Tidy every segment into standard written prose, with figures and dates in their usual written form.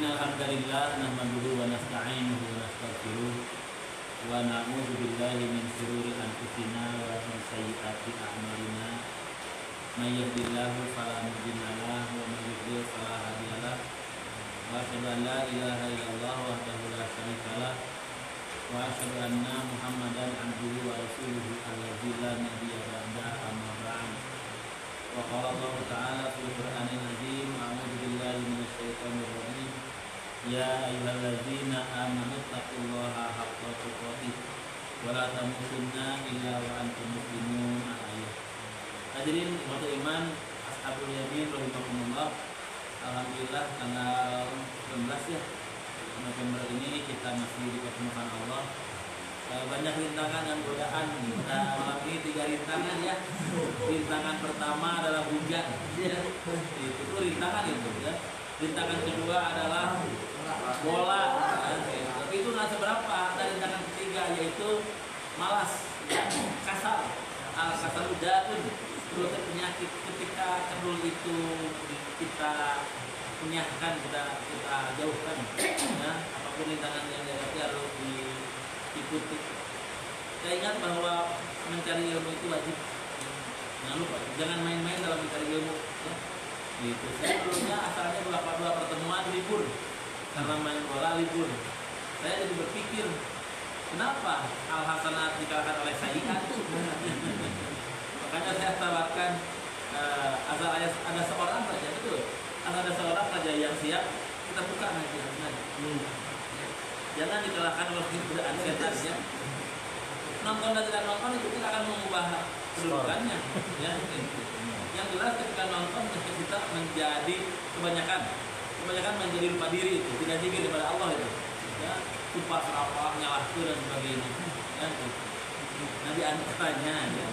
Innal hamdalillah nahmaduhu wa nasta'inuhu wa nastaghfiruh wa na'udzu billahi min shururi anfusina wa min sayyiati a'malina. May yahdihillahu fala mudilla lahu wa may yudlil fala hadiya lahu. Wa asyhadu an la ilaha illallah wahdahu la syarika lah wa asyhadu anna Muhammadan abduhu wa rasuluhu alladzi la nabiyya ba'dahu amma ba'd. Wa qala Allah ta'ala fil Qur'anil azim, a'udzu billahi minasy syaithanir rajim. Ya ayyuhalladzina amanu taqullaha haqqa tuqatih wa la tamutunna illa wa antum muslimun. Hadirin ikhwatul iman, ashabul yamin rahimakumullah. Alhamdulillah tanggal 19 ya November ini kita masih dipertemukan Allah. Banyak rintangan dan godaan. Nah, malam ini 3 rintangan ya. Rintangan pertama adalah hujan. Itu rintangan itu ya. Rintangan kedua adalah bola. Tapi itu nggak seberapa. Ada rintangan ketiga yaitu malas, kasar. Kasar udaun, perut penyakit. Ketika kedul itu kita punyahkan, kita jauhkan. Ya, apapun rintangan yang dihadapi harus diikuti. Saya ingat bahwa mencari ilmu itu wajib. Jangan lupa, jangan main-main dalam mencari ilmu. Ya. Gitu. Saya dulunya asalnya dua pertemuan libur karena main bola libur. Saya jadi berpikir, kenapa al-hasanat dikalahkan oleh sayyi'at? Makanya saya tawarkan asal ada seorang saja, betul. Asal ada seorang saja yang siap, kita buka nanti. Jangan dikalahkan oleh godaan setan ya. Nonton dan tidak nonton itu tidak akan mengubah kedudukannya. Ya, yang jelas ketika nonton kita menjadi kebanyakan menjadi lupa diri itu, tidak zikir kepada Allah itu. Ya, lupa serapah, nyalahku dan sebagainya. Ya, nah di antaranya ya.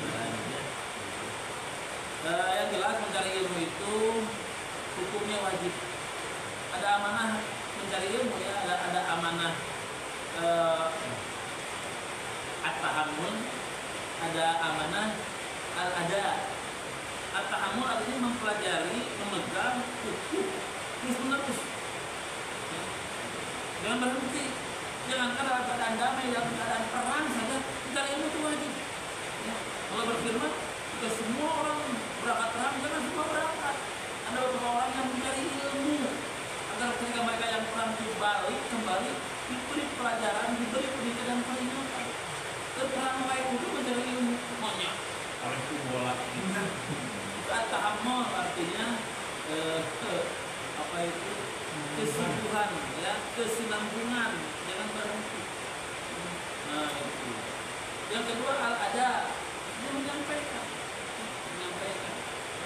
Yang jelas mencari ilmu itu hukumnya wajib. Ada amanah mencari ilmu ya, ada amanah at-tahammul, ada amanah al-ada. At-tahammul artinya mempelajari, memegang hukum terus-menerus. Ya. Jangan berhenti. Jangankan dalam keadaan damai, dalam keadaan perang saja mencari ilmu itu wajib. Ya. Allah berfirman, jika semua orang berangkat perang, jangan semua berangkat. Ada beberapa orang yang mencari ilmu agar ketika mereka yang perang balik kembali diberi pelajaran, diberi pendidikan dan peringatan. Perang baik itu mencari ilmu, maunya oleh bola. At-tahammul artinya apa itu? Kesimpulan ya, kesinambungan, jangan berhenti. Nah, itu. Yang kedua al-ada, dia menyampaikan.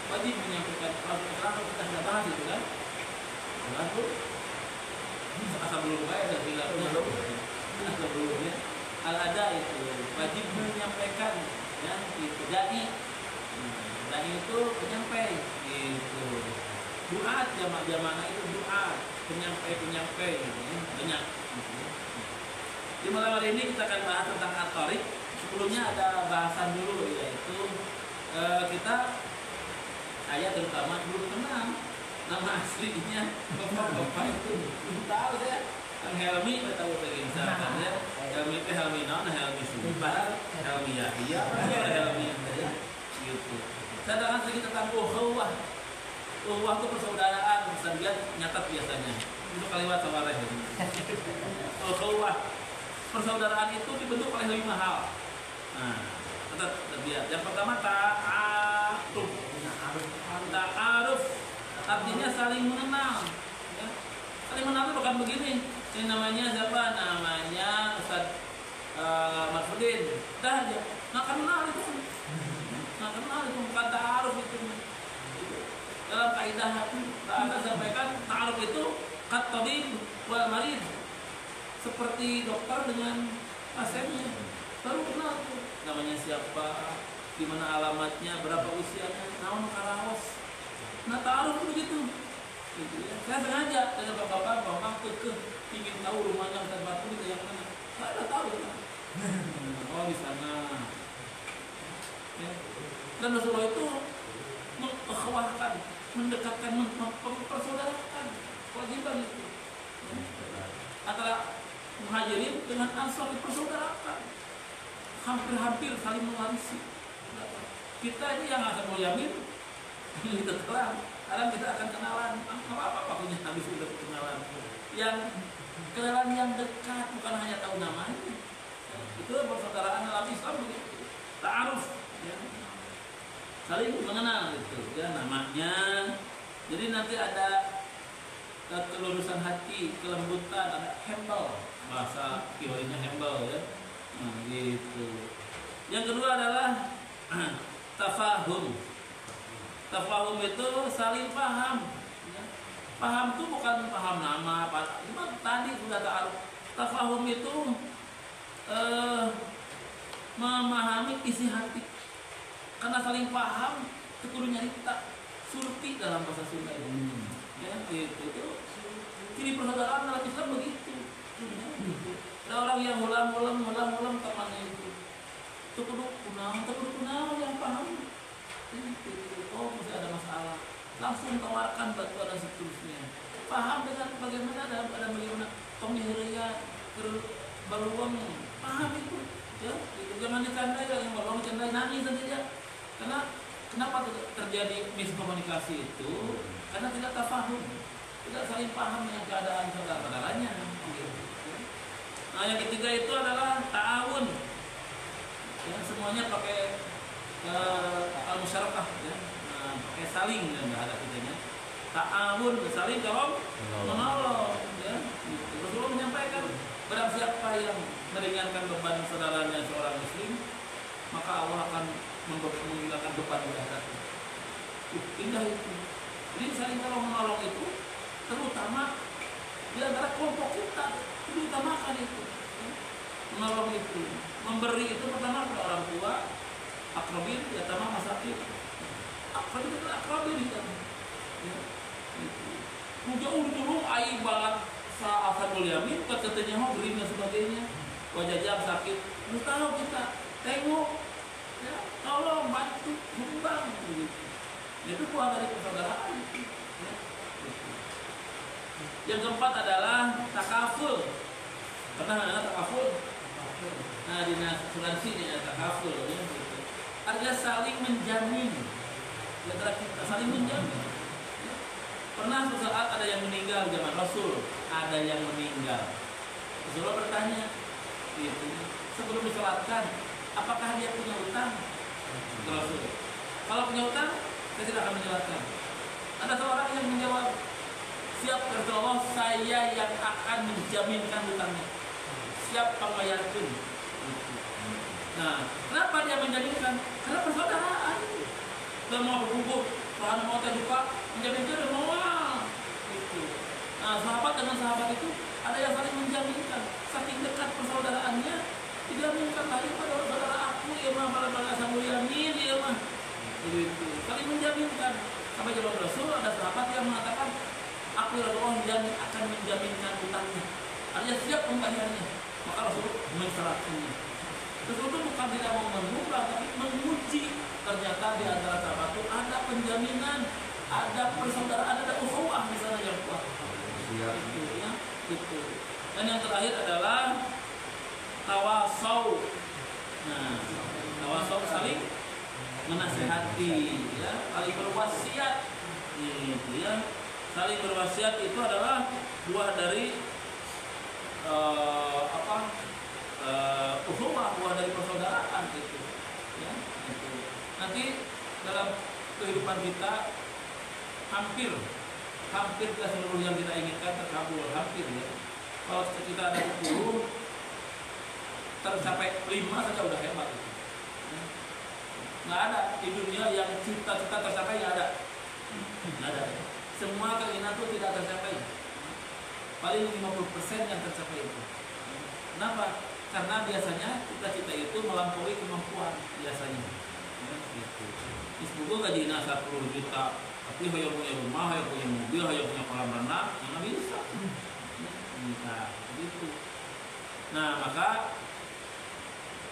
Wajib menyampaikan. Kalau kita sudah bahas itu kan, lalu asal belum bayar dan bilangnya asal belum ya. Al-ada itu wajib menyampaikan ya, itu dai. Dai itu penyampai itu. Duat jamaah itu duat, penyampai ya, banyak. Di malam hari ini kita akan bahas tentang at-thariq. Sebelumnya ada bahasan dulu yaitu saya terutama belum kenal nama aslinya bapak itu belum tahu saya. Kang Helmi saya tahu begini misalkan ya. Helmi itu Helmi non, Helmi Sumbar, Helmi Yahya, Helmi ya gitu. Saya akan sedikit tentang ukhuwah. Ukhuwah itu persaudaraan, bisa lihat nyatat biasanya. Itu kalimat sawareh. Ukhuwah, persaudaraan itu dibentuk oleh 5 hal. Nah, kita lihat. Yang pertama ta'aruf. Ta'aruf artinya saling mengenal. Ya. Saling mengenal itu bukan begini. Ini namanya siapa? Namanya Ustaz Marfudin. Dah aja. Nggak kenal itu. Bukan ta'aruf itu. Dalam kaidah bahasa sampaikan ta'aruf itu kat-tabib wal marid. Seperti dokter dengan pasiennya. Baru kenal tuh. Namanya siapa? Di mana alamatnya, berapa usianya, naon karaos. Nah, ta'aruf itu begitu. Gitu ya. Saya sengaja dengan bapak-bapak ingin tahu rumahnya Ustaz Marfudin itu yang mana. Saya udah tahu kan. Oh, di sana. Ya. Dan Rasulullah itu mengakhwahkan, mendekatkan, mempersaudarakan. Kewajiban itu. antara Muhajirin dengan Ansor dipersaudarakan, hampir-hampir saling mewarisi. Kita ini yang Ashabul Yamin kita telah, kadang kita akan kenalan, apa punya habis udah kenalan, yang kenalan yang dekat, bukan hanya tahu namanya. Itu persaudaraan dalam Islam begitu, ta'aruf, ya. Saling mengenal gitu, ya namanya. Jadi nanti ada kelurusan hati, kelembutan, ada humble, bahasa kiwainya humble, ya. Nah, gitu. Yang kedua adalah tafahum. Tafahum itu saling paham, ya. Paham itu bukan paham nama, cuma tadi sudah ta'aruf. Tafahum itu memahami isi hati. Karena saling paham, itu kudu nyarita surti dalam bahasa Sunda ini. Ya, itu ciri persaudaraan dalam Islam begitu. Ada orang yang ulang temannya itu. Itu kudu kunal yang paham. Oh, masih ada masalah. Langsung tawarkan bantuan dan seterusnya. Paham dengan bagaimana ada bagaimana pemihirnya baluang, paham itu. Ya, itu jangan dicandai, yang baluang dicandai nangis saja. Karena kenapa terjadi miskomunikasi itu? Karena tidak tafahum, tidak saling paham dengan keadaan saudara-saudaranya. Nah, yang ketiga itu adalah ta'awun. Ya, semuanya pakai al-musyarakah, ya. Nah, pakai saling dalam bahasa kitanya. Ta'awun, saling kalau menolong, ya. Rasulullah menyampaikan, barang siapa yang meringankan beban saudaranya seorang muslim, maka Allah akan menghilangkan beban di akhirat. Indah itu. Jadi saling kalau menolong itu, terutama di antara kelompok kita, diutamakan itu. Menolong itu, memberi itu pertama kepada orang tua, akrabin, ya tamam masakin. Akrabin itu akrabin itu. Ya, itu. Jauh dulu air banget Ashabul Yamin, katanya mau beri dan sebagainya. Wajah jam sakit, lu tahu kita tengok, ya, tolong bantu, sumbang, begitu. Itu buah dari persaudaraan. Ya, gitu. Yang keempat adalah takaful. Pernah ada takaful? Nah, di asuransi ada takaful, ya, gitu. Artinya saling menjamin. Ya, kita saling menjamin. Ya. Pernah suatu saat ada yang meninggal zaman Rasul, ada yang meninggal. Rasulullah bertanya, gitu, sebelum disolatkan, apakah dia punya utang? Rasul, kalau punya utang, saya tidak akan menjelaskan. Ada seorang yang menjawab, siap Rasulullah, saya yang akan menjaminkan utangnya. Siap pembayarkan. Nah, kenapa dia menjaminkan? Karena persaudaraan. Dia mau berkumpul, Tuhan mau terbuka, menjaminkan dia mau. Gitu. Nah, sahabat dengan sahabat itu ada yang saling menjaminkan, saking dekat persaudaraannya, dijaminkan lagi pada saudara aku, ya mah, pada Ashabul Yamin, ya mah. Begitu, saling menjaminkan. Sampai zaman Rasul ada sahabat yang mengatakan, aku ya Rasulullah yang akan menjaminkan utangnya. Artinya siap membayarnya. Maka Rasul mensyaratkannya. Rasul itu bukan tidak mau mengubah, tapi menguji. Ternyata di antara sahabat itu ada penjaminan, ada persaudaraan, ada ukhuwah di sana yang kuat. Itu, ya, itu. Dan yang terakhir adalah tawasau. Nah, tawasau saling menasihati, ya, saling berwasiat. Gitu, ya. Saling berwasiat itu adalah buah dari ukhuwah, buah dari persaudaraan gitu. Ya, gitu. Nanti dalam kehidupan kita hampir tidak seluruh yang kita inginkan terkabul, hampir, ya. Kalau kita ada 10, tercapai 5 saja udah hebat itu. Nggak ada di dunia yang cita-cita tercapai, nggak ada. Nggak ada. Semua keinginan itu tidak tercapai. Paling 50% yang tercapai itu. Kenapa? Karena biasanya cita-cita itu melampaui kemampuan biasanya. Ya, gitu. Semoga gaji nasa 10 juta, tapi hayang punya rumah, hayang punya mobil, hayang punya kolam renang, nggak bisa. Nah, gitu. Nah, maka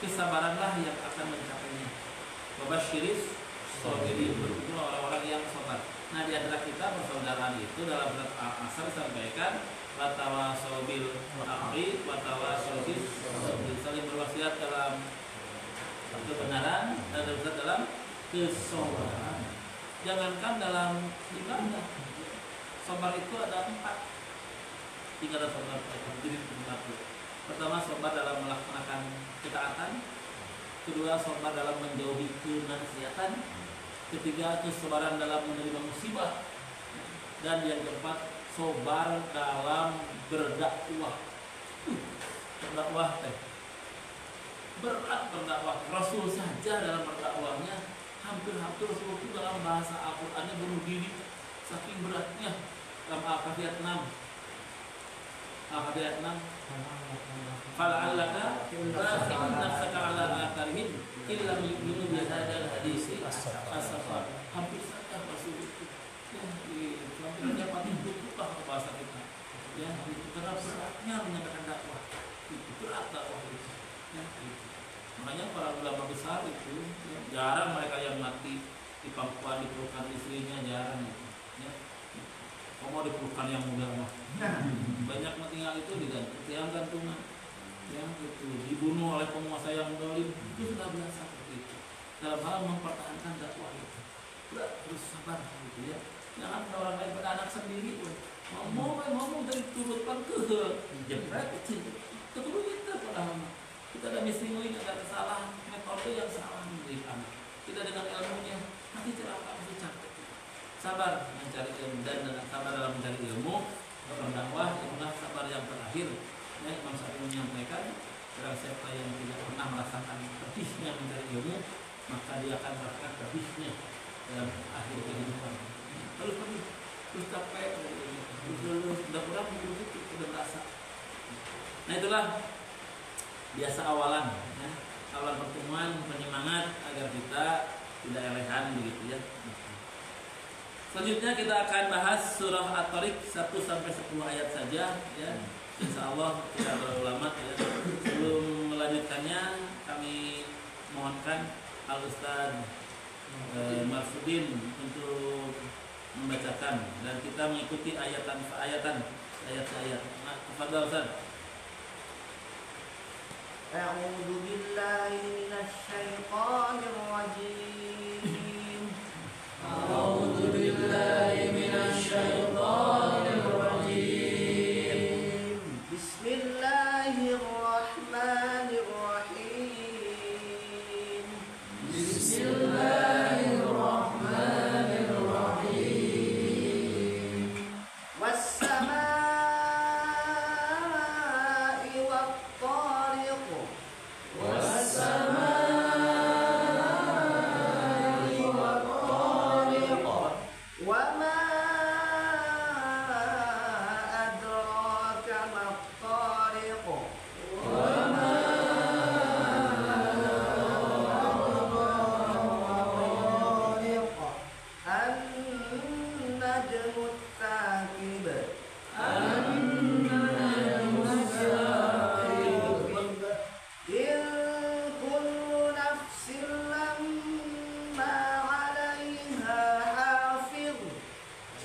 kesabaranlah yang akan mencapainya. Babasyiris sabirin, berikutlah orang-orang yang sabar. Nah, di antara kita persaudaraan itu dalam surat Al-Asr disampaikan wa tawasau bil haqqi wa tawasau bis sabr. Saling berwasiat dalam kebenaran dan berwasiat dalam kesabaran. Jangankan dalam ibadah, sabar itu ada 4 tingkatan sabar, jadi 4. Pertama, sabar dalam melaksanakan ketaatan. Kedua, sabar dalam menjauhi kemaksiatan. Ketiga, kesabaran dalam menerima musibah. Dan yang keempat, sabar dalam berdakwah. Berdakwah berat berdakwah. Rasul saja dalam berdakwahnya hampir-hampir Rasul itu dalam bahasa Al-Qur'annya bunuh diri saking beratnya. Dalam Al-Fatihah 6. Al-Fatihah 6. Fala'allaka rafi'un nafsaka 'ala atharihim illa yu'minu bi hadzal hadisi asafar. Hampir saja Rasul itu hampir dapat ditutup bahasa kita. Ya, itu karena beratnya menyampaikan dakwah. Itu berat dakwah itu. Ya, itu. Makanya para ulama besar itu ya, jarang mereka yang mati di pangkuan dipelukan istrinya, jarang itu. Ya. Mau dipelukan yang muda mah. Banyak tinggal itu digantung tiang gantungan. Ya, itu dibunuh oleh penguasa yang zalim. Itu sudah biasa seperti itu. Dalam hal mempertahankan dakwah itu. Udah terus sabar gitu ya. Jangan orang lain pada anak sendiri pun. Ngomong dari turutkan ke jepret kecil. Keturun kita padahal kita ada missing, ada kesalahan, metode yang salah mendidik anak. Kita dengan ilmunya nanti celaka mesti capek. Sabar mencari ilmu dan sabar dalam mencari ilmu. Berdakwah itulah sabar yang terakhir. Ya, Imam Syafi'i menyampaikan, barang siapa yang tidak pernah merasakan pedihnya mencari ilmu, maka dia akan merasakan pedihnya dalam akhir kehidupan. Terus pedih, terus capek, terus sudah kurang begitu sudah merasa. Nah itulah biasa awalan, ya. Awal pertemuan penyemangat agar kita tidak elehan begitu ya. Selanjutnya kita akan bahas surah At-Tariq 1 sampai 10 ayat saja ya. Insyaallah tidak terlalu lama ya. Sebelum melanjutkannya kami mohonkan Al-Ustaz Marfudin untuk membacakan dan kita mengikuti ayat-ayat. Tafadhal Ustaz. A'udzu billahi minasyaitonir rajim. A'udzu billahi minasyaitonir rajim. Bismillahirrahmanirrahim. Bismillahirrahmanirrahim. Was-samaa'i wat-tariq. Was-samaa'i wat-tariq. Wa ma adraka mat-tariq. Wa ma adraka an-najmu tsaqib. An-najmu tsaqib. In kullu nafsin lamma 'alayha hafiz.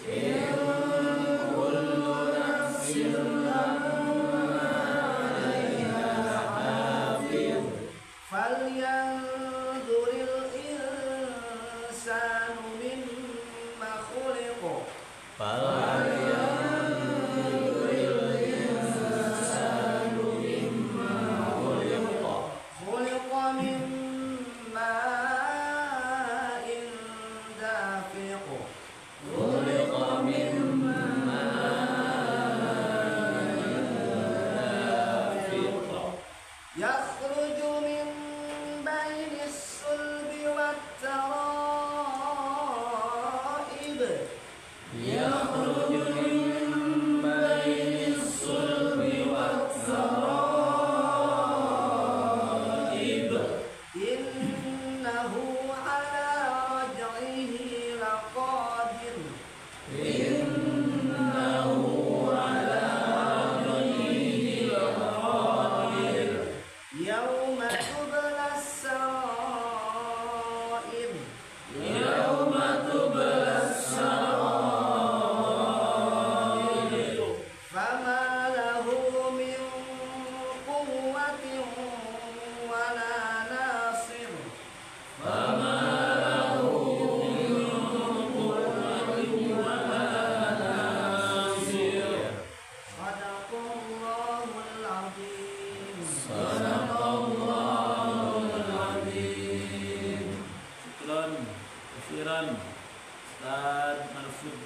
In kullu nafsin lamma 'alayha hafiz. Falyanzuril insanu mimma khuliq. Khuliqa min ma'in dafiq. Yakhruju min bainis sulbi wat-tara'ib. Yakhruju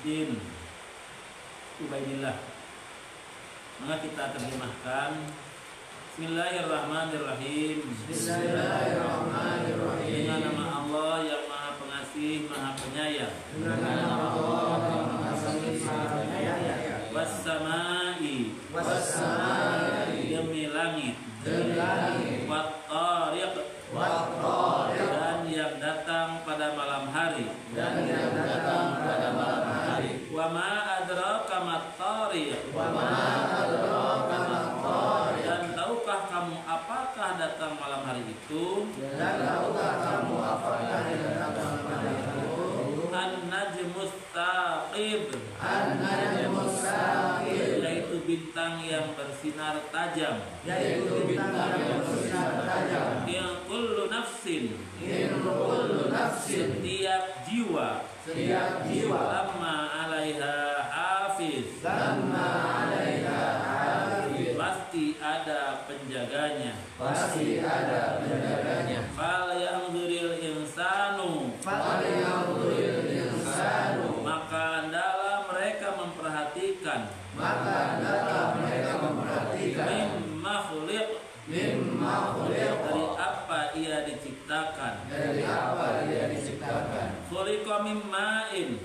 Izzuddin Ubaidillah. Maka kita terjemahkan. Bismillahirrahmanirrahim. Bismillahirrahmanirrahim. Dengan nama Allah yang Maha Pengasih, Maha Penyayang. Dengan nama Allah yang Maha Pengasih, Maha Penyayang. Was-samai, demi langit, wat-tariq, dan yang datang pada malam hari. Wa ma adraka mat-tariq, dan tahukah kamu apakah datang malam hari itu? An-najmus taqib, yaitu bintang yang bersinar tajam. Ya kullu nafsin, setiap jiwa, lamma 'alaiha hafiz, pasti ada penjaganya. Fal yanzuril insanu, maka hendaklah mereka memperhatikan. Mimma khuliq, dari apa ia diciptakan. Khuliqa mim ma'in,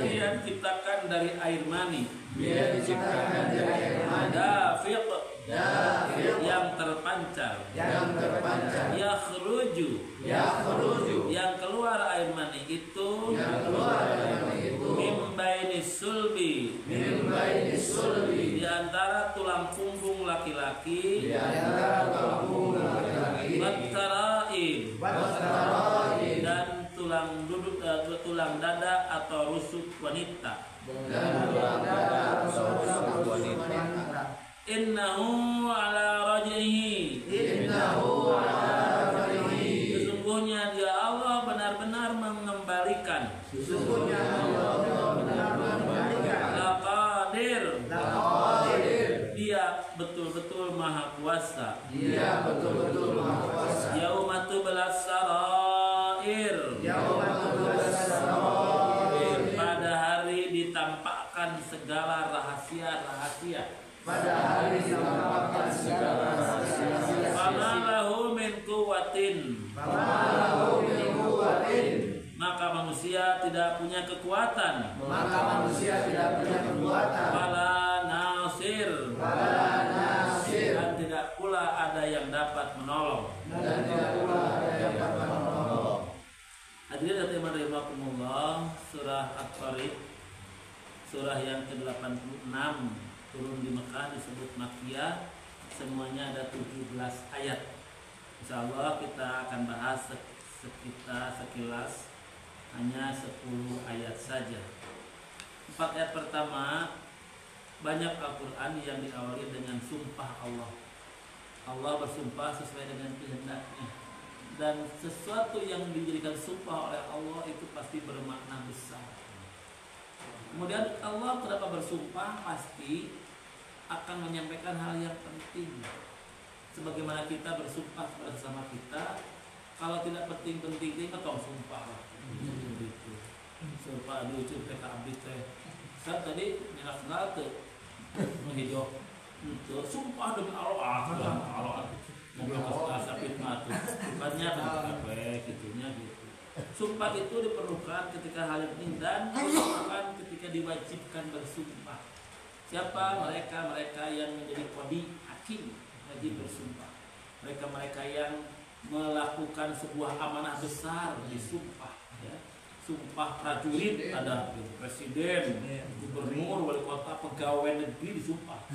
dia diciptakan dari air mani. Dafiq, yang terpancar. Yakhruju, yang keluar air mani itu. Min bainis sulbi, di antara tulang punggung laki-laki. Wat-tara'ib, dan tulang dada atau rusuk wanita. Innahu ala raj'ihi, sesungguhnya dia Allah benar-benar mengembalikan. Laqadir, dia betul-betul maha kuasa. Yauma tublas sarair, pada hari ditampakkan segala rahasia-rahasia. Fama lahu min quwwatin, maka manusia tidak punya kekuatan. Wala nasir, dan tidak pula ada yang dapat menolong. Hadirin hadirat rahimakumullah, surah At-Tariq, surah yang ke-86, turun di Mekah, disebut Makkiyah. Semuanya ada 17 ayat. Insyaallah kita akan bahas sekilas hanya 10 ayat saja. 4 ayat pertama, banyak Al-Quran yang diawali dengan sumpah Allah. Allah bersumpah sesuai dengan kehendaknya, dan sesuatu yang dijadikan sumpah oleh Allah itu pasti bermakna besar. Kemudian Allah kenapa bersumpah? Pasti akan menyampaikan hal yang penting. Sebagaimana kita bersumpah kepada sesama kita, kalau tidak penting-penting kita tolong sumpah lah. Gitu. Sumpah diucap ke abdi teh. Saya tadi nyerak tuh menghijau. Sumpah demi Allah, Allah. Mobil kasar fitnah tuh. Bukannya apa gitunya gitu. Sumpah itu diperlukan ketika hal ini dan diperlukan ketika diwajibkan bersumpah. Siapa mereka yang menjadi qadi, hakim, wajib bersumpah. Mereka yang melakukan sebuah amanah besar disumpah. Ya. Sumpah prajurit, ada presiden, gubernur, wali kota, pegawai negeri disumpah.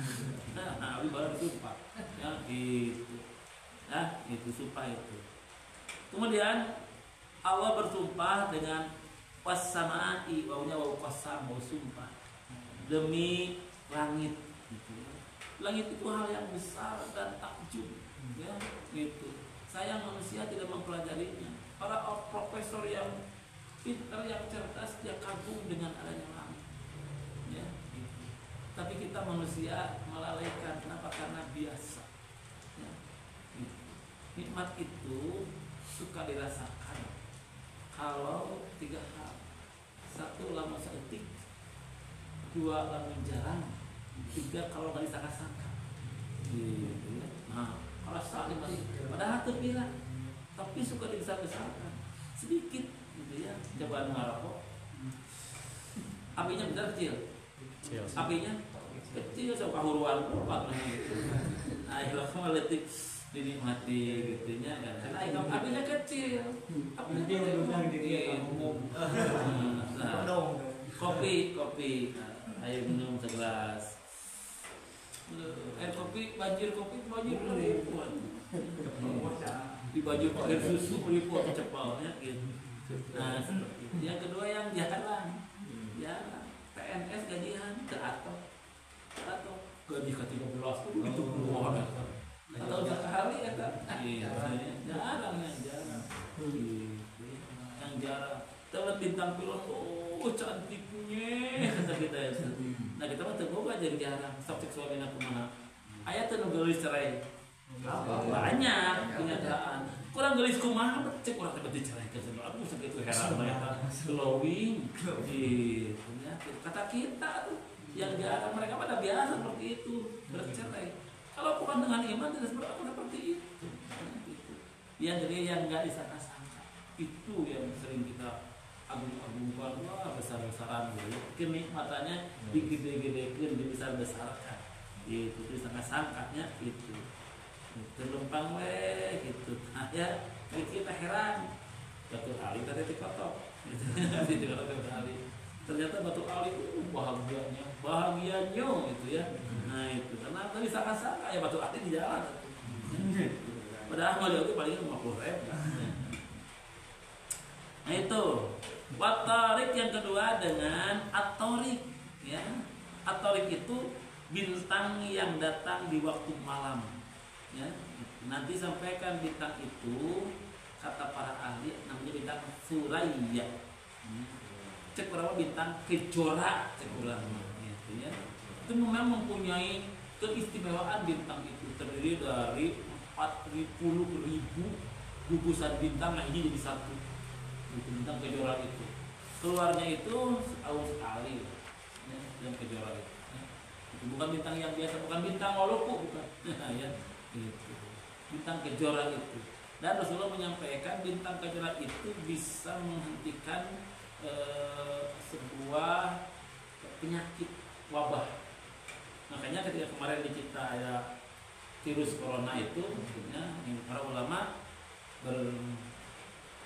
Nah, baru disumpah. Ya, gitu. Nah, itu sumpah itu. Kemudian Allah bersumpah dengan was-samaa'i, wawunya wawu qasam, wawu sumpah. Demi langit gitu. Langit itu hal yang besar dan takjub, ya, gitu. Sayang manusia tidak mempelajarinya. Para profesor yang pintar, yang cerdas, dia kagum dengan adanya langit, ya, gitu. Tapi kita manusia melalaikan. Kenapa? Karena biasa, ya, gitu. Nikmat itu suka dirasakan kalau 3 hal. Satu, lamun saeutik. Dua, lamun jarang. Tiga, kalau nggak disangka-sangka. Gitu ya. Nah, kalau saling padahal terpira, tapi suka dibesar-besarkan sedikit gitu ya. Coba ngarokok, apinya besar kecil, apinya kecil sama kahuruan berapa gitu. Nah, kalau meletik dinikmati gitunya kan. Karena apinya kecil, apinya kecil. Kopi, ayo minum segelas. Air kopi, banjir ribuan. Dibajur pakai susu ribuan cepalnya gitu. Nah, yang kedua yang jarang, PNS gajian atau gaji ke-13 itu keluar atau sekali ya kan? Jarang. Yang jarang. Terus bintang film cantiknya kata kita ya. Nah kita mah terbuka jadi jarang. Sok suaminya kumaha. Aya teh nu geulis cerai. Banyak kenyataan. Kurang geulis kumaha cek urang teh dicerai ke sana. Aduh sakitu heran mah eta. Glowing. Kata kita tuh yang jarang, mereka pada biasa seperti itu bercerai. Kalau bukan dengan iman tidak seperti itu. Yang jadi yang nggak disangka-sangka itu yang sering kita agung-agungkan, wah besar-besaran gitu. Kenikmatannya digede-gedekan, dibesar-besarkan. Itu disangka-sangkanya itu. Terlempang gitu. Nah ya, kita heran. Batu Ali tadi dikotok. Dikotok Batu Ali. Ternyata Batu Ali itu bahagianya gitu ya. Nah itu karena tadi sangka-sangka ya Batu Ali di jalan. Padahal mau itu paling 50.000. Nah itu watarik yang kedua dengan atorik ya. Atorik itu bintang yang datang di waktu malam ya. Nanti sampaikan bintang itu kata para ahli namanya bintang Suraya. Cek berapa bintang kejora cek berapa gitu ya. Itu memang mempunyai keistimewaan bintang itu terdiri dari 40.000 gugusan bintang, nah ini jadi satu. Bintang kejora itu keluarnya itu setahun sekali ya, yang kejora itu ya. Itu bukan bintang yang biasa, bukan bintang Maluku bukan ya, itu bintang kejora itu. Dan Rasulullah menyampaikan bintang kejora itu bisa menghentikan sebuah penyakit wabah. Makanya ketika kemarin dicipta ya virus corona itu ya, para ulama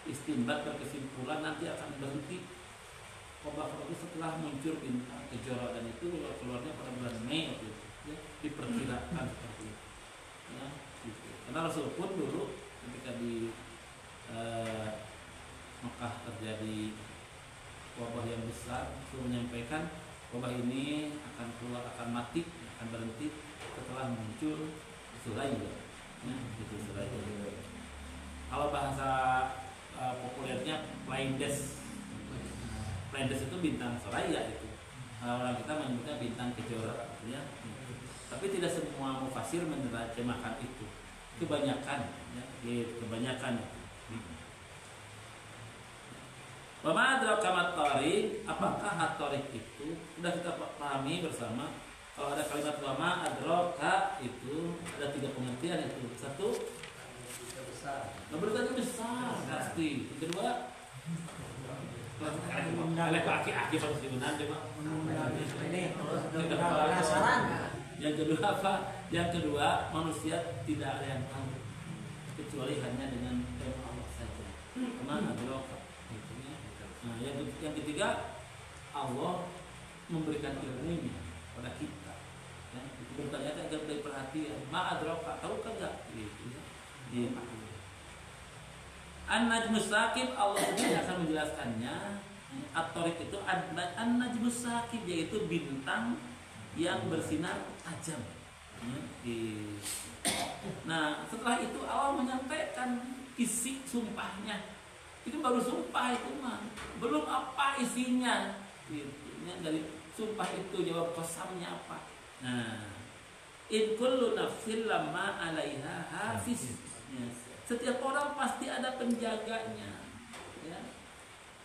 istimbat berkesimpulan nanti akan berhenti wabah itu setelah muncul bintang kejora, dan itu keluarnya pada bulan Mei gitu, ya, diperkirakan seperti itu. Ya, gitu. Karena Rasul pun dulu ketika di Mekah terjadi wabah yang besar, Rasul menyampaikan wabah ini akan keluar, akan mati, akan berhenti setelah muncul Suraya. Ya, gitu Suraya. Kalau bahasa populernya Pleiades. Pleiades itu bintang Suraya itu. Orang kita menyebutnya bintang kejora ya. Tapi tidak semua mufasir menerjemahkan itu. Kebanyakan ya, kebanyakan itu. Wa adraka mat-tariq, apakah at-tariq itu? Sudah kita pahami bersama. Kalau ada kalimat wa adraka itu ada 3 pengertian itu. Satu, beritanya besar pasti. Yang kedua, aki-aki harus digunakan cuma. Yang kedua apa? Yang kedua, manusia tidak ada yang tahu kecuali hanya dengan ilmu Allah saja. Karena adraka. Nah, yang ketiga, Allah memberikan ilmunya pada kita. Ya, itu bertanya agar dari perhatian. Ma'adroka, tahu kan enggak? Gitu ya. An-Najmus Saqib, Allah sendiri akan menjelaskannya. At-Tariq itu An-Najmus Saqib, yaitu bintang yang bersinar tajam. Nah, setelah itu Allah menyampaikan isi sumpahnya. Itu baru sumpah itu mah, belum apa isinya. Gitu. Dari sumpah itu jawab qasamnya apa. Nah, in kullu nafsin lamma 'alaiha hafiz. Ya. Setiap orang pasti ada penjaganya. Ya.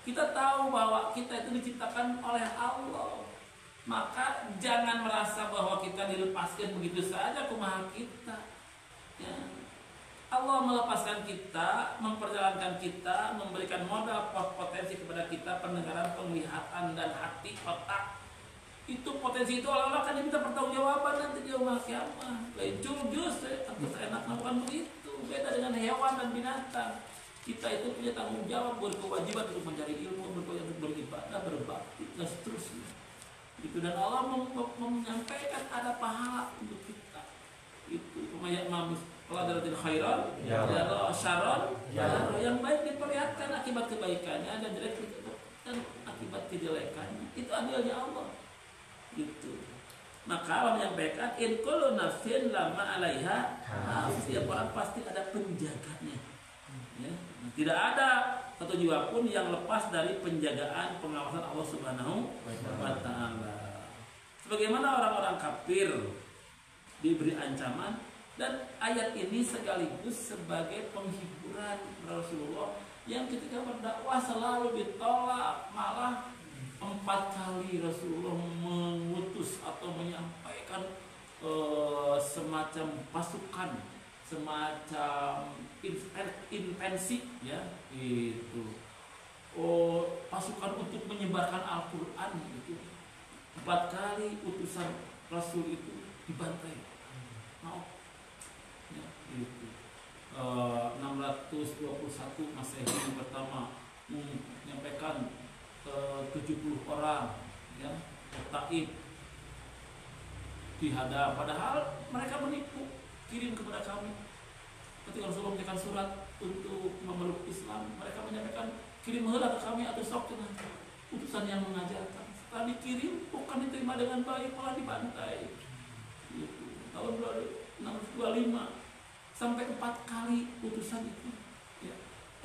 Kita tahu bahwa kita itu diciptakan oleh Allah. Maka jangan merasa bahwa kita dilepaskan begitu saja kumaha kita. Ya. Allah melepaskan kita, memperjalankan kita, memberikan modal potensi kepada kita, pendengaran, penglihatan, dan hati, otak. Itu potensi itu Allah akan diminta pertanggungjawaban nanti di yaumul qiyamah. Lain jurjus, atau enak bukan begitu. Beda dengan hewan dan binatang. Kita itu punya tanggung jawab, berkewajiban untuk mencari ilmu, berkewajiban untuk beribadah, berbakti, dan seterusnya. Itu dan Allah menyampaikan ada pahala untuk kita. Itu pemayak mamis peladaratin khairan, ya syaron, yang baik diperlihatkan akibat kebaikannya dan jelek dan akibat kejelekannya. Itu adilnya Allah. Itu. Maka Allah menyampaikan in kullu nafsin lama 'alaiha setiap orang pasti ada penjaganya. Ya. Tidak ada satu jiwa pun yang lepas dari penjagaan pengawasan Allah Subhanahu wa taala. Sebagaimana orang-orang kafir diberi ancaman dan ayat ini sekaligus sebagai penghiburan Rasulullah yang ketika berdakwah selalu ditolak, malah 4 kali Rasulullah mengutus atau menyampaikan semacam pasukan, semacam intensi, ya itu pasukan untuk menyebarkan Al-Quran itu 4 kali utusan Rasul itu dibantai. Mau ya, itu 621 Masehi yang pertama menyampaikan 70 orang ya Taif dihadap, padahal mereka menipu, kirim kepada kami. Ketika Rasulullah menyampaikan surat untuk memeluk Islam, mereka menyampaikan kirim heula ke kami atau sok utusan yang mengajarkan. Setelah dikirim bukan diterima dengan baik, malah dibantai. Gitu. Tahun 625 sampai 4 kali utusan itu, ya,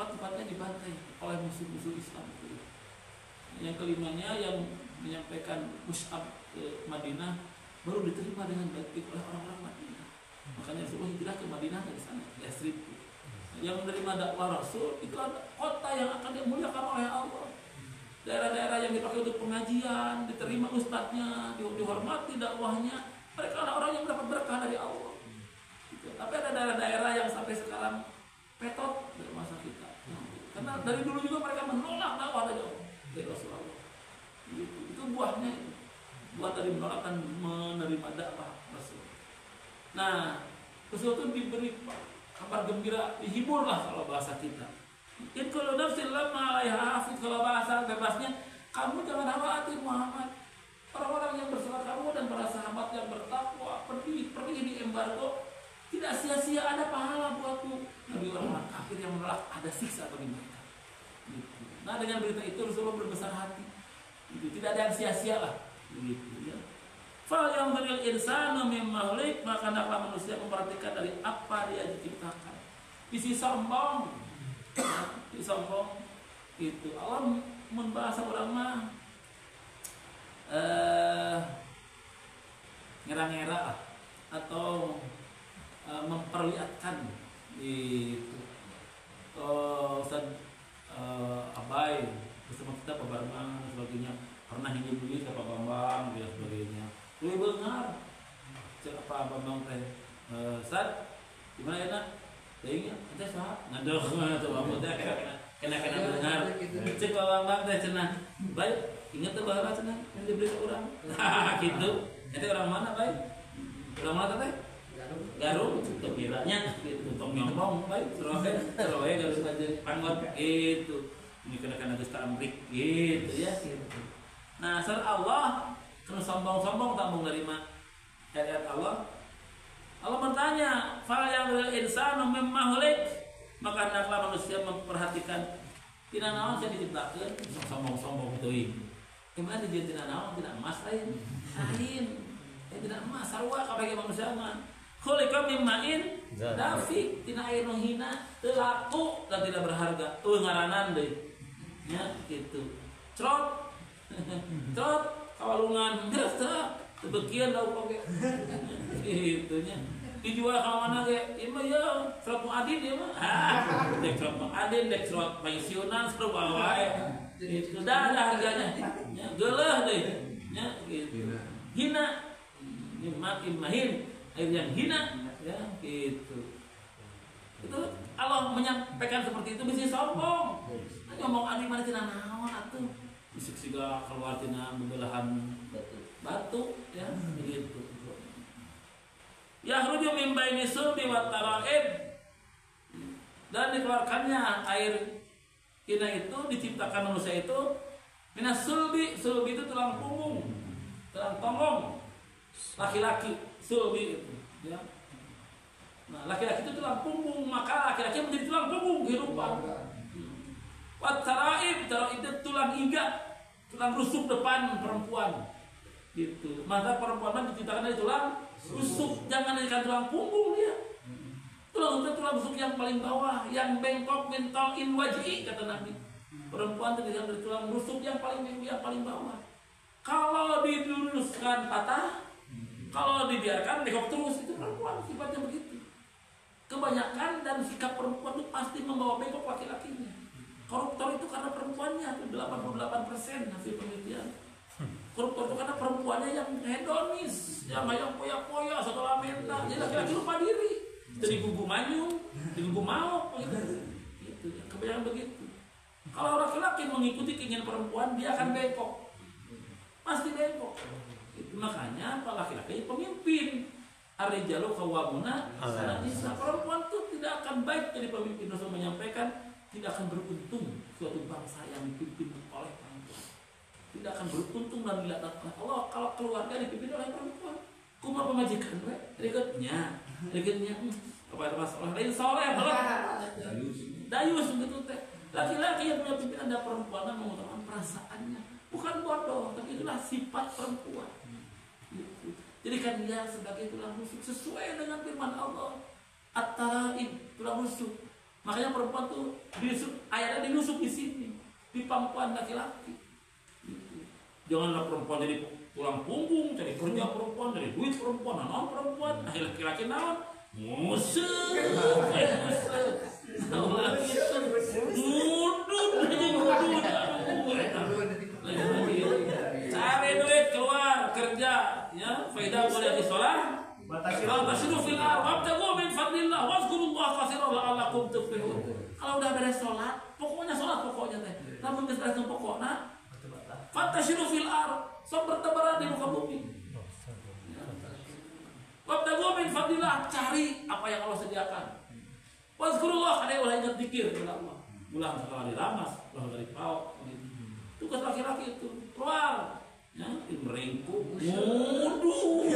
4-4-nya dibantai oleh musuh-musuh Islam itu. Yang kelimanya yang menyampaikan Mus'ab ke Madinah baru diterima dengan baik oleh orang-orang Madinah. Makanya Rasulullah hijrah ke Madinah dari sana, Yasrib. Yang menerima dakwah Rasul itu adalah kota yang akan dimuliakan oleh Allah. Daerah-daerah yang dipakai untuk pengajian, diterima ustadznya, dihormati dakwahnya, mereka orang-orang yang mendapat berkah dari Allah. Gitu. Tapi ada daerah-daerah yang sampai sekarang petot dari masa kita. Karena dari dulu juga mereka menolak dakwah dari Allah, dari Rasulullah. Gitu. Itu buahnya itu. Buah dari menolak dan menerima dakwah Rasul. Nah, Rasul itu diberi kabar gembira, dihiburlah kalau bahasa kita. In kullu nafsin lamma 'alaiha hafiz, kalau bahasa bebasnya, kamu jangan khawatir Muhammad. Orang-orang yang bersama kamu dan para sahabat yang bertakwa pergi di embargo, tidak sia-sia, ada pahala buatmu. Nabi orang kafir yang menolak ada siksa bagi mereka. Gitu. Nah, dengan berita itu Rasulullah berbesar hati. Gitu. Tidak ada yang sia-sia lah. Gitu ya. Fal yang beril insanu mimma khuliq, maka hendaklah manusia memperhatikan dari apa dia diciptakan. Isi sombong, isi sombong itu Allah membahas orang mah ngera-ngera atau memperlihatkan itu. Ustaz Abai bersama kita Pak Barman dan sebagainya pernah hinjam duit ke Pak Bambang dan sebagainya. Lu benar, cek Pak Bambang teh, Ustaz, gimana ya nak? Tanya, kita sah, ngadoh tuh Bambang teh kena benar. Cek Pak Bambang teh cenah, baik, ingat tuh bahwa cenah yang dibeli ke orang, gitu. Nanti orang mana baik? Orang mana teh? Garut, untuk kiranya, untuk nyombong, baik, Surabaya Garut aja, Panggot, gitu. Ini kena Gusta Amrik, gitu ya. Nah, sur Allah. Terus sombong-sombong tak mau menerima ayat Allah. Allah bertanya, "Fal ya'mal insanu mimma khuliq?" Maka hendaklah manusia memperhatikan tina naon yang diciptakeun, sombong-sombong teuing. Gimana dia tina naon, tidak emas lain. Tidak emas, sarua kabeh manusia mah. Khuliqa mimma'in dafiq, tina air nu hina, teu laku dan tidak berharga. Ngaranan deui. Ya, gitu. Crot. Kawalungan biasa tebekian dah oke itunya dijual kalau mana ge ieu mah ya surat muadin ieu mah dek surat muadin dek surat pensiunan surat wae itu dah ada harganya ya geuleuh deui ya gitu hina makin mahin air yang hina ya gitu itu Allah menyampaikan seperti itu bisa sombong ngomong adi mana cenah naon atuh bisik siga keluar tina bebelahan batu ya gitu yakhruju min baini sulbi wat tara'ib dan dikeluarkannya air hina itu diciptakan manusia itu minas sulbi itu tulang punggung tulang tonggong laki-laki sulbi itu ya nah laki-laki itu tulang punggung maka laki-laki menjadi tulang punggung kehidupan wat tara'ib itu tulang iga tulang rusuk depan perempuan gitu maka perempuan diciptakan dari tulang rusuk jangan jadikan tulang punggung dia tulang rusuk yang paling bawah yang bengkok mentol in wajhi kata Nabi perempuan terdiri dari tulang rusuk yang paling bawah kalau diluruskan patah kalau dibiarkan bengkok terus itu perempuan sifatnya begitu kebanyakan dan sikap perempuan itu pasti membawa bengkok laki-lakinya koruptor itu karena perempuannya itu 88% hasil penelitian koruptor itu karena perempuannya yang hedonis yang poya-poya setelah menta jadi laki-laki lupa diri jadi gugu manyung jadi gugu mau gitu ya, kebanyakan begitu kalau laki-laki mengikuti keinginan perempuan dia akan bengkok pasti bengkok itu makanya apa laki-laki pemimpin ar-rijalu qawwamuna 'ala nisa perempuan itu tidak akan baik jadi pemimpin Rasul menyampaikan tidak akan beruntung suatu bangsa yang dipimpin oleh perempuan tidak akan beruntung dan dilakukan Allah kalau keluarga dipimpin oleh perempuan kuma pemajikan we reketnya kepada masalah lain soleh dayus gitu teh laki-laki yang punya pimpinan ada perempuan mengutamakan perasaannya bukan bodoh tapi itulah sifat perempuan gitu. Jadikan dia sebagai tulang rusuk sesuai dengan firman Allah at-tara'ib tulang rusuk makanya perempuan tuh ayatnya dinusuk di sini di pangkuan laki-laki gitu. Janganlah perempuan jadi tulang punggung jadi kerja perempuan jadi duit perempuan non perempuan laki-laki naon musuh cari duit keluar kerja ya faedah boleh di sholat Batasiru fil wabtagu min fadlillah wazkurullaha katsiran la'allakum tuflihun. Kalau udah beres sholat pokoknya teh. Lamun geus beres pokokna fatasiru fil sok bertebaran di muka bumi. Wabtagu min fadlillah cari apa yang Allah sediakan. Wazkurullaha kada ulah ingat zikir kepada Allah. Ulah sekali ramas, ulah dari pauk. Tugas laki-laki itu keluar ya meringkuk mudun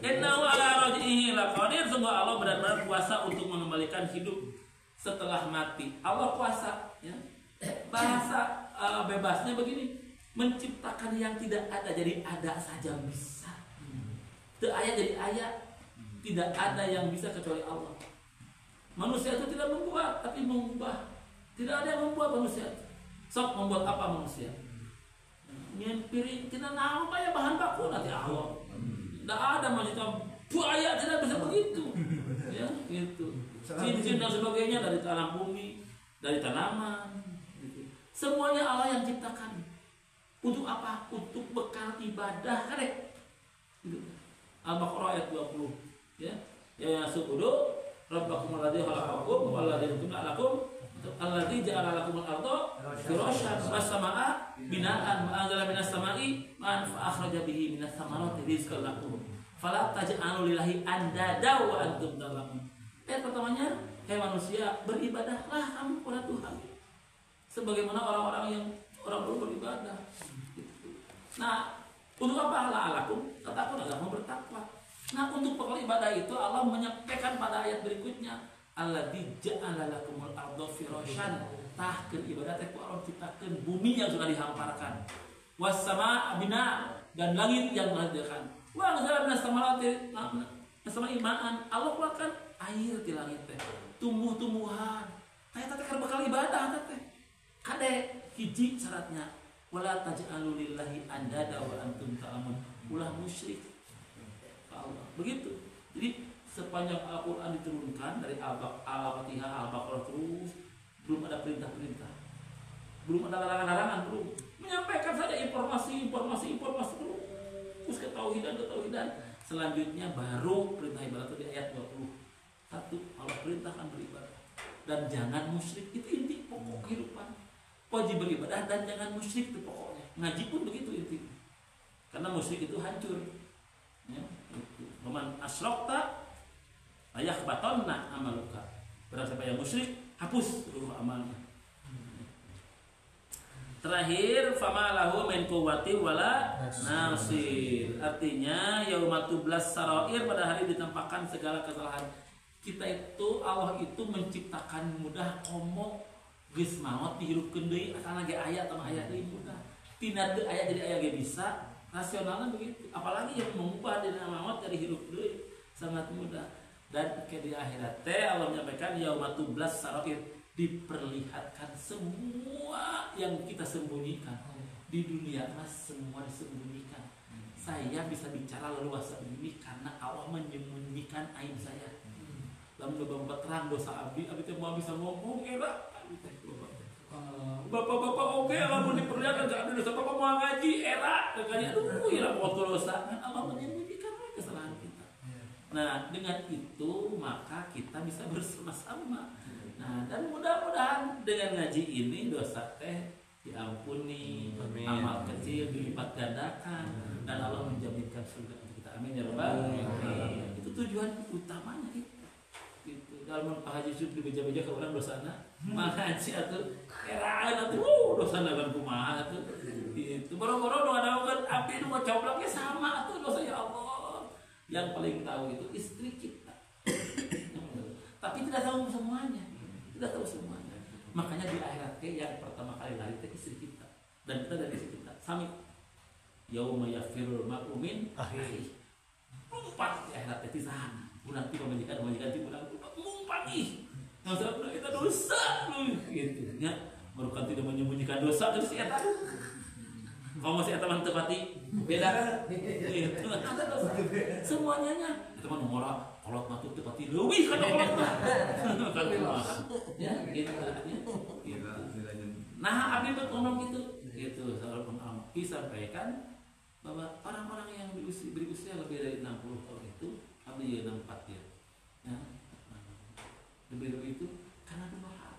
innahu ala raj'ihi laqadir sungguh Allah benar-benar kuasa untuk mengembalikan hidup setelah mati Allah kuasa ya bahasa bebasnya begini menciptakan yang tidak ada jadi ada saja bisa teu aya jadi aya tidak ada yang bisa kecuali Allah. Manusia itu tidak membuat, tapi mengubah. Tidak ada yang membuat manusia. Sok membuat apa manusia? Nyen piring kita naon ya bahan baku nanti Allah. Tidak ada manusia buaya tidak bisa begitu. Ya, gitu. Cincin dan sebagainya dari tanah bumi, dari tanaman. Gitu. Semuanya Allah yang ciptakan. Untuk apa? Untuk bekal ibadah kan? Gitu. Al-Baqarah ayat 20. Ya subudu rabbakum alladzi khalaqakum wal ladzi lakum alladzi ja'ala lakum al-ardha firasyan was samaa binaan wa anzala minas samai ma'an fa akhraja bihi minas samarati rizqan lakum fala taj'alu lillahi andada wa antum ta'lamun. Pertamanya manusia beribadahlah kamu kepada Tuhan sebagaimana orang-orang yang orang dulu beribadah. Nah, untuk apa la'alakum? Takut agar kamu bertakwa. Nah untuk pokok ibadah itu Allah menyampaikan pada ayat berikutnya alladzi ja'ala lakumul arda firasyan tahkeun ibadah teh ku Allah ciptakeun bumi yang sudah dihamparkan was samaa bina dan langit yang menghadirkan wa anzala minas samarati sama imaan Allah keluarkan air di langit teh tumbuh-tumbuhan teh bakal ibadah teh Kade hiji syaratnya wala taj'alu lillahi andada wa antum ta'lamun. Ulah musyrik ke Allah. Begitu. Jadi sepanjang Al-Qur'an diturunkan dari Al-Fatihah, Al-Baqarah terus belum ada perintah-perintah. Belum ada larangan-larangan, belum. Menyampaikan saja informasi terus ketauhidan. Selanjutnya baru perintah ibadah itu di ayat 21. Allah perintahkan beribadah dan jangan musyrik. Itu inti pokok kehidupan. Wajib beribadah dan jangan musyrik, itu pokoknya. Ngaji pun begitu intinya. Karena musyrik itu hancur. Ya, itu. Waman asyrokta ayahbatonna amaluka. Barang siapa yang musyrik, hapus seluruh amalnya. Terakhir, fama lahu min quwwati wala nasir. Artinya yaumatublas sarair, pada hari ditampakkan segala kesalahan. Kita itu, Allah itu menciptakan mudah omong geus maot dihirupkeun deui asal ge aya atau aya deui mudah. Tina teu aya jadi aya ge bisa. Rasionalnya begitu. Apalagi yang mengubah dina maot dari hirup deui sangat mudah. Dan ke di akhirat teh Allah menyampaikan yaumatublas sarair, diperlihatkan semua yang kita sembunyikan. Di dunia mas semua disembunyikan. Saya bisa bicara leluasa begini karena Allah menyembunyikan aib saya. Lamun bapak terang dosa abdi teh mau bisa ngomong era. Bapak-bapak oke, lamun diperlihatkan ke abdi dosa bapak mau ngaji era, kayaknya aduh ya waktu dosa kan Allah menyembunyikan kesalahan kita. Nah, dengan itu maka kita bisa bersama-sama. Nah, dan mudah-mudahan dengan ngaji ini dosa teh diampuni, amal kecil dilipat gandakan, dan Allah menjaminkan surga untuk kita. Amin ya rabbal alamin. Itu tujuan utamanya itu. Gitu. Dalam Pak Haji Sud dibeja-beja ke orang dosana, ngaji atuh eraan atuh dosana kan kumaha atuh. Itu boro-boro nu ngadaokeun abdi nu cobloknya sama atuh dosa ya Allah. Yang paling tahu itu istri kita. Tapi tidak tahu semuanya. Tidak tahu semuanya. Makanya di akhirat yang pertama kali lari itu istri kita. Dan kita dari istri kita. Sami. Yauma yafirul mar'u min akhihi. Umpat di akhirat itu sana. Bulan ti pemajikan ti bulan umpat ih. Nggak usah kita dosa gitu. Ya, baru kan tidak menyembunyikan dosa terus si eta. Kalau masih eta mah tepati beda kan? Itu ada dosa. Semuanya itu mah nomor kolot mah tepati leuwih kana kolot mah. Ya, gitu. Nah, abdi teh ngomong gitu. Gitu, walaupun Ampi sampaikan bahwa orang-orang yang berusia lebih dari 60 tahun itu abdi ya 64 ya. Ya. Lebih dari itu karena dua hal.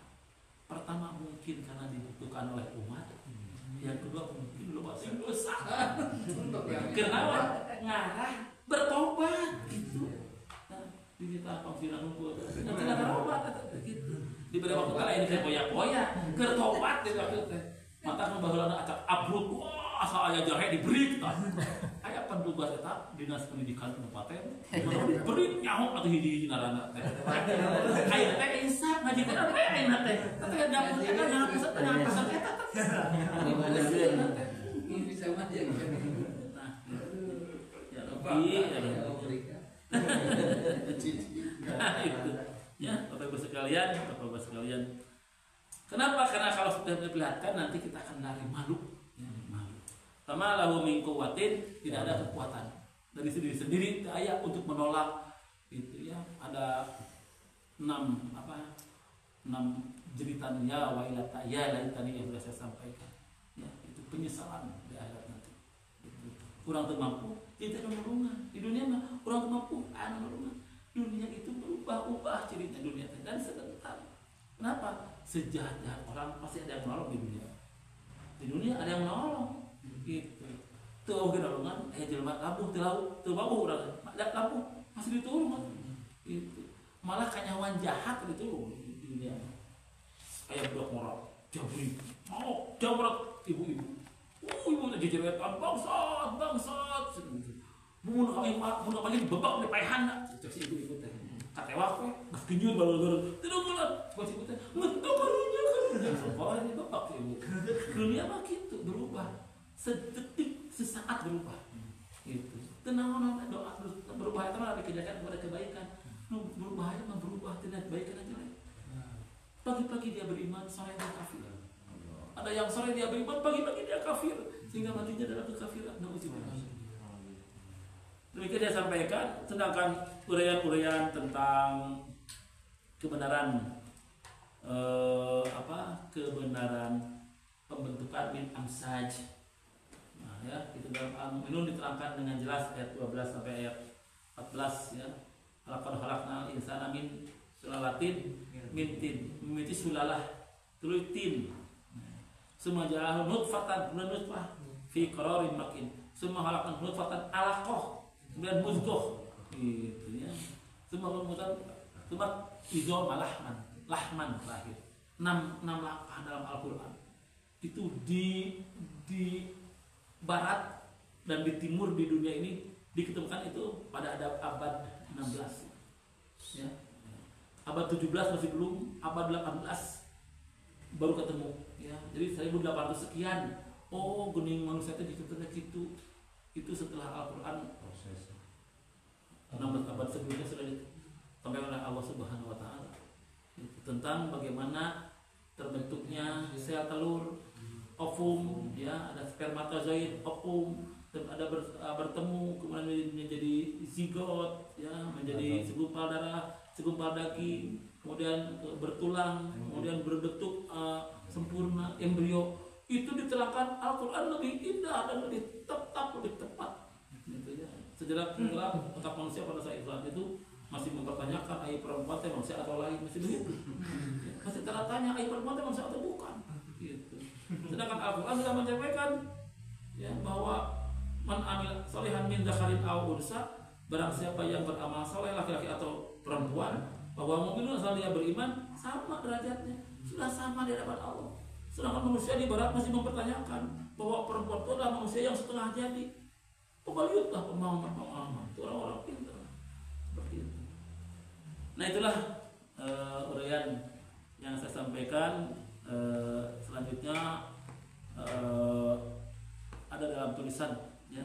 Pertama mungkin karena dibutuhkan oleh umat. Yang kedua mungkin lu masih dosa. Kenapa? Ngarah bertobat gitu. Nah, di kita pangsiran hukum. Nanti ada tobat gitu. Diberi waktu kala ini saya poya-poya bertobat di waktu teh. Mata nu baheula acak abrut wah asa aya jahe diberi kita. Aya pendugas eta dinas pendidikan kabupaten. Diberi nyaho atuh hiji-hiji narana teh. Aya teh insaf ngaji teh aya ayeuna teh. Teh dapur teh kan yang pesan eta teh. Ini bisa mah ya. Nah. Ya Rabbi ya. Ya, Bapak-Ibu sekalian. Kenapa? Karena kalau sudah diperlihatkan nanti kita akan lari malu. Sama lahu min quwwatin, tidak ada kekuatan dari diri sendiri daya untuk menolak itu ya. Ada 6 jeritan ya wailata ya laitani yang sudah saya sampaikan. Ya, itu penyesalan di akhirat nanti. Itu. Kurang mampu, tidak ada nulungan. Di dunia mah kurang mampu, ada nulungan. Dunia itu berubah-ubah cirinya dunia dan sebentar. Kenapa? Sejahat-jahat orang pasti ada yang menolong di dunia. Di dunia ada yang menolong. Gitu. Tuh kita nolongan, jelema labuh urang. Labuh masih ditulung. Gitu. Malah kanyawan jahat ditulung di dunia. Kayak budak moral, jabri. Mau jabret ibu-ibu. Ibu teh jejeretan bangsat. Mun kami dibebak di paehan cek si ibu-ibu teh. Katewak we, geus kenyut baleur. Tidak bulan, bos ibu teh. Mentok barunya kan. Sekolah ini bebak ibu. Dunia mah gitu berubah. Sedetik, sesaat berubah. Gitu. Tenang doa berubah itu mah kejadian kepada kebaikan. Berubah itu mah berubah tidak kebaikan aja. Pagi-pagi dia beriman, sore dia kafir. Ada yang sore dia beriman, pagi-pagi dia kafir, sehingga matinya dalam kekafiran. Demikian dia sampaikan. Sedangkan uraian-uraian tentang kebenaran kebenaran pembentukan min amsaj. Nah, ya, itu dalam Al-Mu'minun diterangkan dengan jelas ayat 12 sampai ayat 14 ya. Laqad khalaqnal insana min sulalatin min tin. Mimiti sulalah tuluy tin. Summa ja'alahu nutfatan, nutfah fi qararin makin. Summa khalaqna nutfatan alaqah, kemudian muzghah gitu ya. Summa izom lahman terakhir. 6 langkah dalam Al-Qur'an. Itu di barat dan di timur di dunia ini diketemukan itu pada abad 16 ya. Abad 17 masih belum, abad 18 baru ketemu ya. Jadi 1800 sekian. Oh, gening manusia itu ditentukan itu setelah Al-Qur'an proses 16 abad sebelumnya sudah disampaikan oleh Allah Subhanahu wa taala tentang bagaimana terbentuknya sel telur, ovum ya, ada spermatozoid, ovum, ada bertemu kemudian menjadi zigot ya, menjadi segumpal darah, segumpal daging, kemudian bertulang, kemudian berbentuk sempurna embrio. Itu diterangkan Al-Qur'an lebih indah dan lebih tepat gitu ya. Sejarah otak manusia pada saat itu masih mempertanyakan ayat perempuan itu manusia atau lain, masih begitu. Masih tanya ayat perempuan itu manusia atau bukan gitu. Sedangkan Al-Qur'an sudah menyampaikan ya bahwa man amil sholihan min dzakarin aw unsa, barang siapa yang beramal saleh laki-laki atau perempuan, bahwa mukmin asal dia beriman sama derajatnya, sudah sama di hadapan Allah. Sedangkan manusia di barat masih mempertanyakan bahwa perempuan itu adalah manusia yang setengah jadi. Pembaliutlah pemahaman itu orang-orang pintar seperti itu. Nah, itulah uraian yang saya sampaikan. Selanjutnya ada dalam tulisan ya,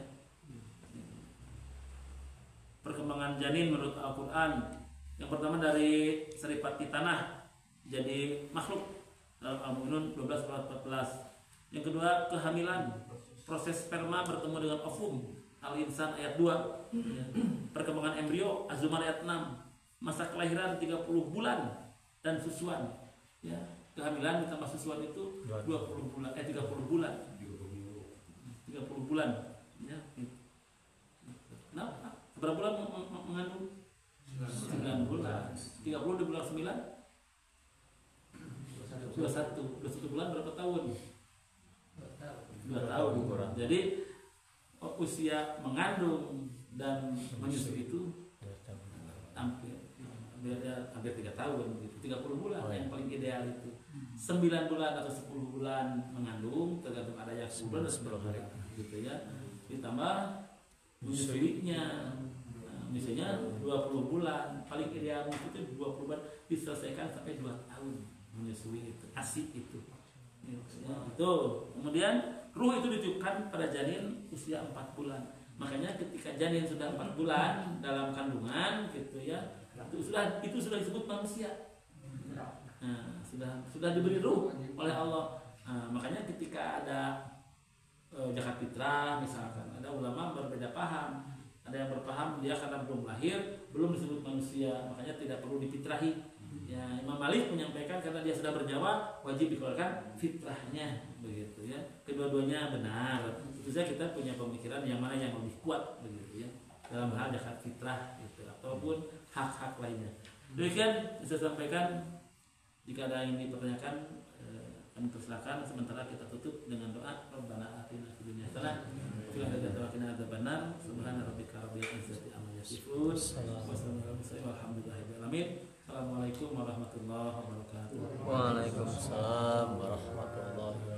perkembangan janin menurut Al-Quran. Yang pertama dari seripati tanah jadi makhluk dalam Al-Mu'minun 12-14. Yang kedua kehamilan, proses sperma bertemu dengan ovum, Al-Insan ayat 2 ya. Perkembangan embrio Az-Zumar ayat 6. Masa kelahiran 30 bulan dan susuan ya. Kehamilan ditambah susuan itu 30 bulan 30 bulan ya. Nah, berapa bulan mengandung? 9 bulan. 30 di bulan 9 21 bulan berapa tahun? 2 tahun. Jadi usia mengandung dan menyusui itu hampir 3 tahun gitu. 30 bulan yang paling ideal itu. 9 bulan atau 10 bulan mengandung, tergantung ada yang 10 bulan atau 10 hari gitu ya. Ditambah menyusuinya. Misalnya 20 bulan, paling ideal itu 20 bulan diselesaikan sampai 2 tahun menyusui itu, ASI itu. Ya, itu. Kemudian ruh itu ditiupkan pada janin usia 4 bulan. Makanya ketika janin sudah 4 bulan dalam kandungan gitu ya, itu sudah disebut manusia. Nah, sudah diberi ruh oleh Allah. Nah, makanya ketika ada zakat fitrah misalkan, ada ulama berbeda paham. Ada yang berpaham dia karena belum lahir, belum disebut manusia, makanya tidak perlu difitrahi. Ya, Imam Malik menyampaikan karena dia sudah bernyawa wajib dikeluarkan fitrahnya, begitu ya. Kedua-duanya benar. Tentu saja kita punya pemikiran yang mana yang lebih kuat, begitu ya. Dalam hal zakat fitrah itu ataupun hak-hak lainnya. Demikian bisa sampaikan. Jika ada yang dipertanyakan, kami persilakan. Sementara kita tutup dengan doa. Rabbana atina fid dunya hasanah wa fil akhirati hasanah wa qina adzabannar. Subhana rabbika rabbil izzati amma yasifun. Assalamualaikum warahmatullahi wabarakatuh. Waalaikumsalam warahmatullahi wabarakatuh.